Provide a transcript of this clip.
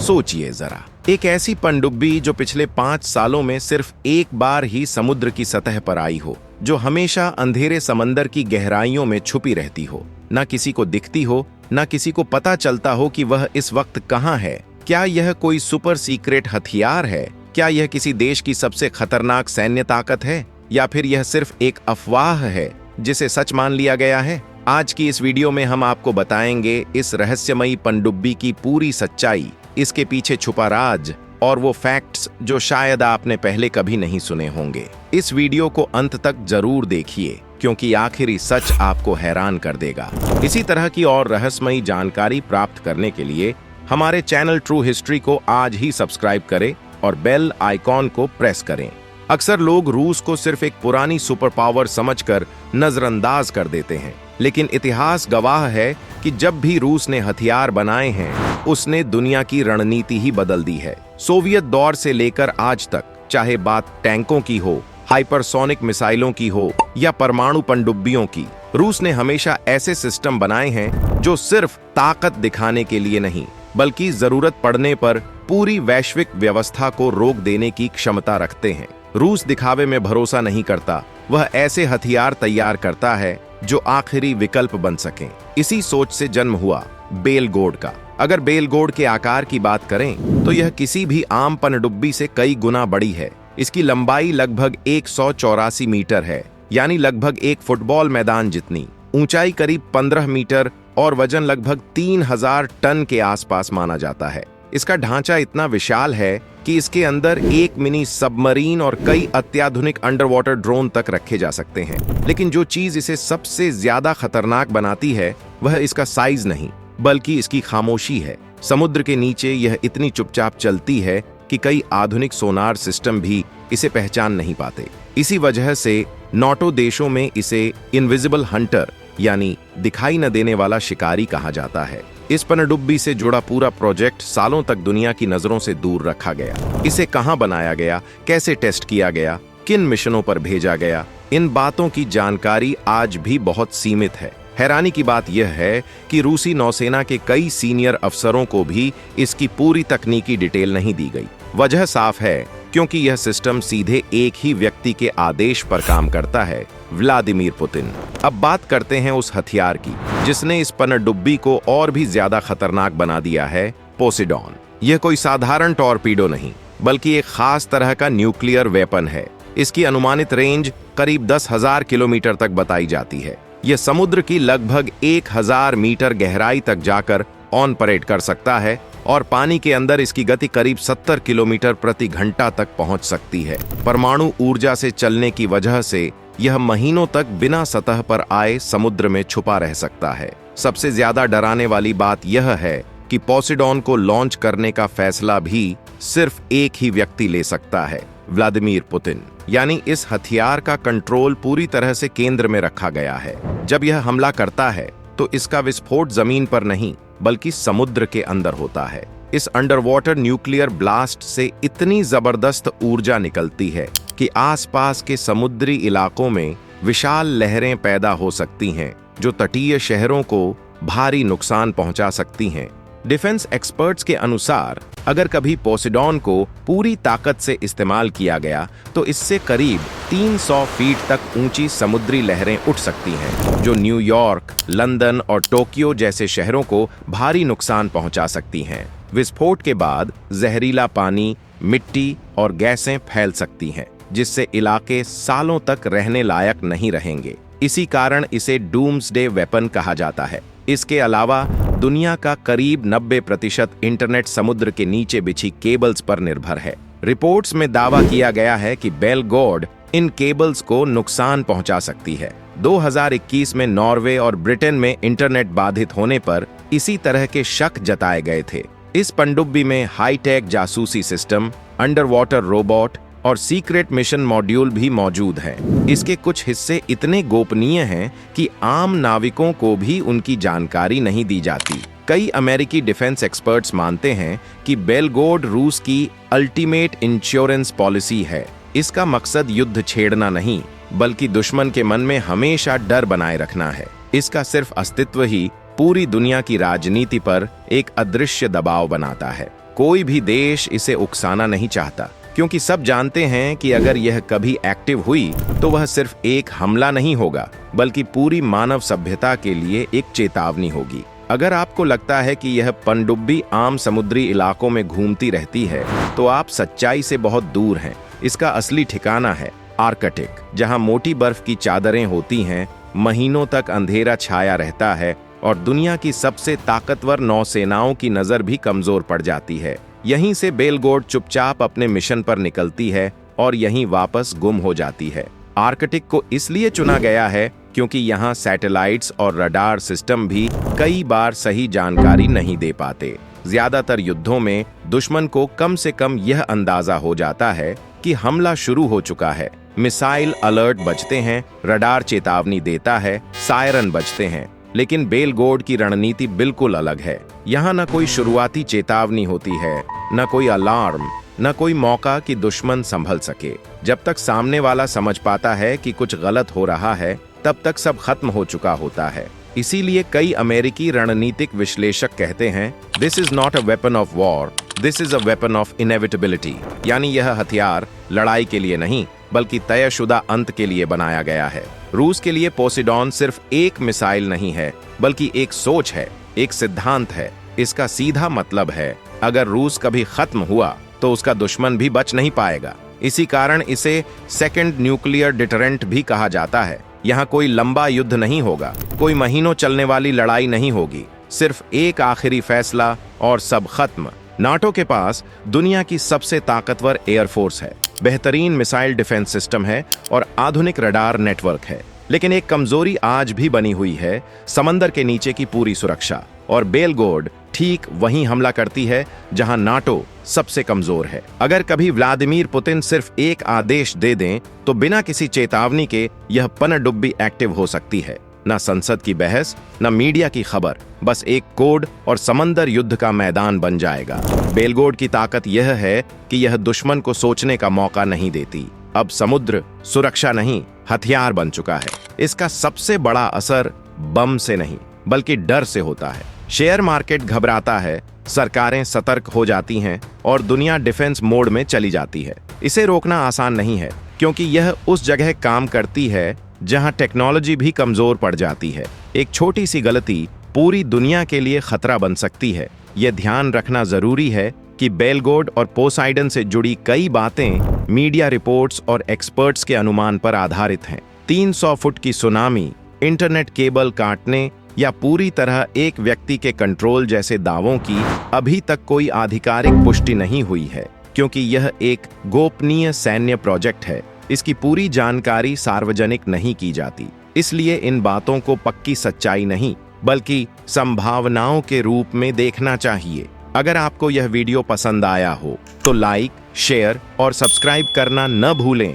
सोचिए जरा, एक ऐसी पनडुब्बी जो पिछले 5 सालों में सिर्फ एक बार ही समुद्र की सतह पर आई हो, जो हमेशा अंधेरे समंदर की गहराइयों में छुपी रहती हो, ना किसी को दिखती हो, ना किसी को पता चलता हो कि वह इस वक्त कहाँ है। क्या यह कोई सुपर सीक्रेट हथियार है? क्या यह किसी देश की सबसे खतरनाक सैन्य ताकत है, या फिर यह सिर्फ एक अफवाह है जिसे सच मान लिया गया है? आज की इस वीडियो में हम आपको बताएंगे इस रहस्यमयी पनडुब्बी की पूरी सच्चाई, इसके पीछे छुपा राज और वो फैक्ट्स जो शायद आपने पहले कभी नहीं सुने होंगे। इस वीडियो को अंत तक जरूर देखिए, क्योंकि आखिरी सच आपको हैरान कर देगा। इसी तरह की और रहस्यमयी जानकारी प्राप्त करने के लिए हमारे चैनल ट्रू हिस्ट्री को आज ही सब्सक्राइब करें और बेल आइकॉन को प्रेस करें। अक्सर लोग रूस को सिर्फ एक पुरानी सुपर पावर समझकर नजरअंदाज कर देते हैं, लेकिन इतिहास गवाह है कि जब भी रूस ने हथियार बनाए हैं, उसने दुनिया की रणनीति ही बदल दी है। सोवियत दौर से लेकर आज तक, चाहे बात टैंकों की हो, हाइपरसोनिक मिसाइलों की हो या परमाणु पनडुब्बियों की, रूस ने हमेशा ऐसे सिस्टम बनाए हैं जो सिर्फ ताकत दिखाने के लिए नहीं, बल्कि जरूरत पड़ने पर पूरी वैश्विक व्यवस्था को रोक देने की क्षमता रखते हैं। रूस दिखावे में भरोसा नहीं करता, वह ऐसे हथियार तैयार करता है जो आखिरी विकल्प बन सकें। इसी सोच से जन्म हुआ बेलगोर्ड का। अगर बेलगोर्ड के आकार की बात करें तो यह किसी भी आम पनडुब्बी से कई गुना बड़ी है। इसकी लंबाई लगभग 184 मीटर है, यानी लगभग एक फुटबॉल मैदान जितनी। ऊंचाई करीब 15 मीटर और वजन लगभग 3000 टन के आसपास माना जाता है। इसका ढांचा इतना विशाल है कि इसके अंदर एक मिनी सबमरीन और कई अत्याधुनिक अंडरवाटर ड्रोन तक रखे जा सकते हैं। लेकिन जो चीज इसे सबसे ज्यादा खतरनाक बनाती है वह इसका साइज नहीं, बल्कि इसकी खामोशी है। समुद्र के नीचे यह इतनी चुपचाप चलती है कि कई आधुनिक सोनार सिस्टम भी इसे पहचान नहीं पाते। इसी वजह से नाटो देशों में इसे इनविजिबल हंटर, यानी दिखाई न देने वाला शिकारी कहा जाता है। इस पनडुब्बी से जुड़ा पूरा प्रोजेक्ट सालों तक दुनिया की नजरों से दूर रखा गया। इसे कहां बनाया गया, कैसे टेस्ट किया गया, किन मिशनों पर भेजा गया, इन बातों की जानकारी आज भी बहुत सीमित है। हैरानी की बात यह है कि रूसी नौसेना के कई सीनियर अफसरों को भी इसकी पूरी तकनीकी डिटेल नहीं दी गई। वजह साफ है, क्योंकि यह सिस्टम सीधे एक ही व्यक्ति के आदेश पर काम करता है, व्लादिमीर पुतिन। अब बात करते हैं उस हथियार की जिसने इस पनडुब्बी को और भी ज्यादा खतरनाक बना दिया है, पोसेडॉन। यह कोई साधारण टॉर्पीडो नहीं, बल्कि एक खास तरह का न्यूक्लियर वेपन है। इसकी अनुमानित रेंज करीब 10,000 किलोमीटर तक बताई जाती है। यह समुद्र की लगभग 1000 मीटर गहराई तक जाकर ऑपरेट कर सकता है और पानी के अंदर इसकी गति करीब 70 किलोमीटर प्रति घंटा तक पहुंच सकती है। परमाणु ऊर्जा से चलने की वजह से यह महीनों तक बिना सतह पर आए समुद्र में छुपा रह सकता है। सबसे ज्यादा डराने वाली बात यह है कि पोसेडॉन को लॉन्च करने का फैसला भी सिर्फ एक ही व्यक्ति ले सकता है, व्लादिमीर पुतिन। यानी इस हथियार का कंट्रोल पूरी तरह से केंद्र में रखा गया है। जब यह हमला करता है तो इसका विस्फोट जमीन पर नहीं, बल्कि समुद्र के अंदर होता है। इस अंडरवाटर न्यूक्लियर ब्लास्ट से इतनी जबरदस्त ऊर्जा निकलती है कि आसपास के समुद्री इलाकों में विशाल लहरें पैदा हो सकती हैं, जो तटीय शहरों को भारी नुकसान पहुंचा सकती हैं। डिफेंस एक्सपर्ट्स के अनुसार अगर कभी पोसेडॉन को पूरी ताकत से इस्तेमाल किया गया तो इससे करीब 300 फीट तक ऊंची समुद्री लहरें उठ सकती हैं, जो न्यूयॉर्क, लंदन और टोक्यो जैसे शहरों को भारी नुकसान पहुंचा सकती हैं। विस्फोट के बाद जहरीला पानी, मिट्टी और गैसें फैल सकती हैं, जिससे इलाके सालों तक रहने लायक नहीं रहेंगे। इसी कारण इसे डूम्सडे वेपन कहा जाता है। इसके अलावा दुनिया का करीब 90% इंटरनेट समुद्र के नीचे बिछी केबल्स पर निर्भर है। रिपोर्ट्स में दावा किया गया है कि बेलगोर्ड इन केबल्स को नुकसान पहुंचा सकती है। 2021 में नॉर्वे और ब्रिटेन में इंटरनेट बाधित होने पर इसी तरह के शक जताए गए थे। इस पनडुब्बी में हाईटेक जासूसी सिस्टम, अंडरवाटर रोबोट और सीक्रेट मिशन मॉड्यूल भी मौजूद हैं। इसके कुछ हिस्से इतने गोपनीय हैं कि आम नाविकों को भी उनकी जानकारी नहीं दी जाती। कई अमेरिकी डिफेंस एक्सपर्ट्स मानते हैं कि बेलगोर्ड रूस की अल्टीमेट इंश्योरेंस पॉलिसी है। इसका मकसद युद्ध छेड़ना नहीं, बल्कि दुश्मन के मन में हमेशा डर बनाए रखना है। इसका सिर्फ अस्तित्व ही पूरी दुनिया की राजनीति पर एक अदृश्य दबाव बनाता है। कोई भी देश इसे उकसाना नहीं चाहता, क्योंकि सब जानते हैं कि अगर यह कभी एक्टिव हुई तो वह सिर्फ एक हमला नहीं होगा, बल्कि पूरी मानव सभ्यता के लिए एक चेतावनी होगी। अगर आपको लगता है कि यह पनडुब्बी आम समुद्री इलाकों में घूमती रहती है, तो आप सच्चाई से बहुत दूर हैं। इसका असली ठिकाना है आर्कटिक, जहां मोटी बर्फ की चादरें होती हैं, महीनों तक अंधेरा छाया रहता है और दुनिया की सबसे ताकतवर नौसेनाओं की नजर भी कमजोर पड़ जाती है। यहीं से बेलगोर्ड चुपचाप अपने मिशन पर निकलती है और यहीं वापस गुम हो जाती है। आर्कटिक को इसलिए चुना गया है क्योंकि यहाँ सैटेलाइट्स और रडार सिस्टम भी कई बार सही जानकारी नहीं दे पाते। ज्यादातर युद्धों में दुश्मन को कम से कम यह अंदाजा हो जाता है कि हमला शुरू हो चुका है। मिसाइल अलर्ट बजते हैं, रडार चेतावनी देता है, सायरन बजते हैं, लेकिन बेलगोर्ड की रणनीति बिल्कुल अलग है। यहाँ न कोई शुरुआती चेतावनी होती है, न कोई अलार्म, न कोई मौका कि दुश्मन संभल सके। जब तक सामने वाला समझ पाता है कि कुछ गलत हो रहा है, तब तक सब खत्म हो चुका होता है। इसीलिए कई अमेरिकी रणनीतिक विश्लेषक कहते हैं, this is not a weapon of war, this is a weapon of inevitability. यानी यह हथियार लड़ाई के लिए नहीं, बल्कि तयशुदा अंत के लिए बनाया गया है। रूस के लिए पोसिडॉन सिर्फ एक मिसाइल नहीं है, बल्कि एक सोच है, एक सिद्धांत है। इसका सीधा मतलब है, अगर रूस कभी खत्म हुआ तो उसका दुश्मन भी बच नहीं पाएगा। इसी कारण इसे सेकंड न्यूक्लियर डिटरेंट भी कहा जाता है। यहाँ कोई लंबा युद्ध नहीं होगा, कोई महीनों चलने वाली लड़ाई नहीं होगी, सिर्फ एक आखिरी फैसला और सब खत्म। नाटो के पास दुनिया की सबसे ताकतवर एयरफोर्स है, बेहतरीन मिसाइल डिफेंस सिस्टम है और आधुनिक रडार नेटवर्क है। लेकिन एक कमजोरी आज भी बनी हुई है, समंदर के नीचे की पूरी सुरक्षा। और बेलगोर्ड ठीक वहीं हमला करती है जहां नाटो सबसे कमजोर है। अगर कभी व्लादिमीर पुतिन सिर्फ एक आदेश दे दें तो बिना किसी चेतावनी के यह पनडुब्बी एक्टिव हो सकती है। न संसद की बहस, न मीडिया की खबर, बस एक कोड और समंदर युद्ध का मैदान बन जाएगा। बेलगोर्ड की ताकत यह है कि यह दुश्मन को सोचने का मौका नहीं देती। अब समुद्र सुरक्षा नहीं, हथियार बन चुका है। इसका सबसे बड़ा असर बम से नहीं, बल्कि डर से होता है। शेयर मार्केट घबराता है, सरकारें सतर्क हो जाती हैं और दुनिया डिफेंस मोड में चली जाती है। इसे रोकना आसान नहीं है, क्योंकि यह उस जगह काम करती है जहां टेक्नोलॉजी भी कमजोर पड़ जाती है। एक छोटी सी गलती पूरी दुनिया के लिए खतरा बन सकती है। यह ध्यान रखना जरूरी है कि बेलगोर्ड और पोसाइडन से जुड़ी कई बातें मीडिया रिपोर्ट्स और एक्सपर्ट्स के अनुमान पर आधारित हैं। 300 फुट की सुनामी, इंटरनेट केबल काटने या पूरी तरह एक व्यक्ति के कंट्रोल जैसे दावों की अभी तक कोई आधिकारिक पुष्टि नहीं हुई है, क्योंकि यह एक गोपनीय सैन्य प्रोजेक्ट है। इसकी पूरी जानकारी सार्वजनिक नहीं की जाती, इसलिए इन बातों को पक्की सच्चाई नहीं, बल्कि संभावनाओं के रूप में देखना चाहिए। अगर आपको यह वीडियो पसंद आया हो तो लाइक, शेयर और सब्सक्राइब करना न भूलें।